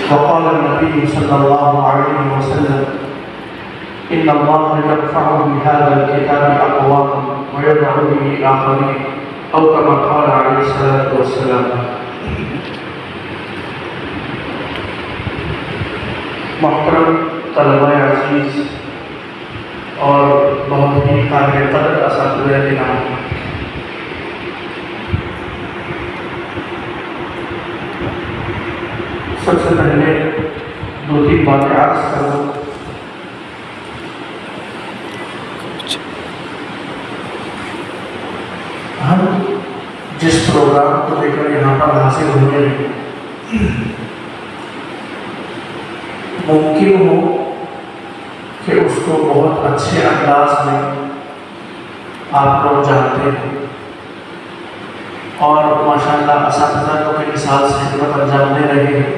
وقال النبي صلى الله عليه وسلم إن الله يرفع بهذا الكتاب أقواما ويضع به آخرين أو كما قال عليه الصلاة والسلام۔ محترم طلبہ عزیز اور بہت ہی قابل قدر اساتذہ کرام، سب سے پہلے دو تین باتیں عرض کروں۔ ہم جس پروگرام کو لے کر یہاں پر حاصل ہوئے ہیں، ممکن ہو کہ اس کو بہت اچھے انداز میں آپ لوگ جانتے ہیں اور ماشاءاللہ اساتذہ کو اپنی مثال سے خدمت انجام دے رہے ہیں۔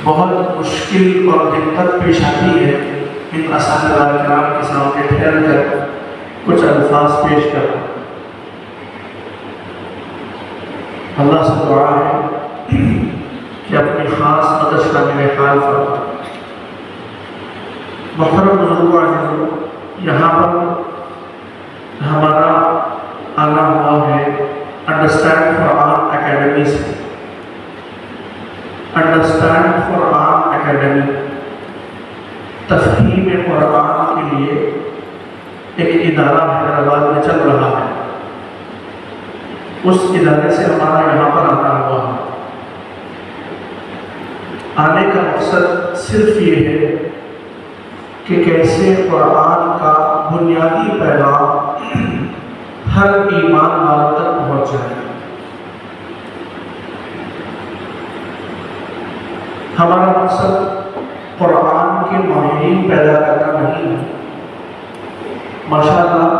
بہت مشکل اور دقت پیش آتی ہے ان اساتذہ کرام کے سامنے ٹھہر کر کچھ الفاظ پیش کرنا۔ اللہ سے دعا ہے کہ اپنی خاص مدد کا میرے حال فرما۔ محترم بزرگوں عزیزوں، یہاں پر ہمارا آنا ہوا ہے انڈرسٹینڈ قرآن اکیڈمی سے۔ انڈرسٹینڈ قرآن اکیڈمی تفہیم قرآن کے لیے ایک ادارہ حیدرآباد میں چل رہا ہے۔ اس ادارے سے ہمارا یہاں پر آنا ہوا ہے۔ آنے کا مقصد صرف یہ ہے کہ کیسے قرآن کا بنیادی پیغام ہر ایمان والوں تک پہنچ جائے۔ ہمارا مقصد قرآن کے ماہرین پیدا کرنا نہیں ہے۔ ماشاءاللہ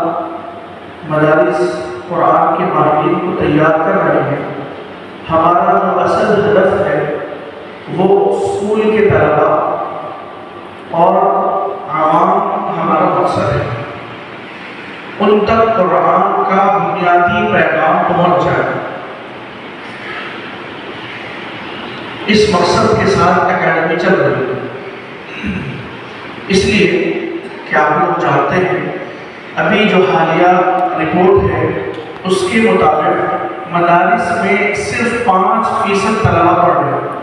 مدارس قرآن کے ماہرین کو تیار کر رہے ہیں۔ ہمارا جو اصل ہدف ہے وہ اسکول کے طلباء اور عوام ہمارا مقصد ہے، ان تک قرآن کا بنیادی پیغام پہنچ جائے۔ اس مقصد کے ساتھ اکیڈمی چل رہی ہے، اس لیے کہ آپ لوگ چاہتے ہیں ابھی جو حالیہ رپورٹ ہے اس کے مطابق مدارس میں صرف 5% طلبہ پڑھ رہے ہیں۔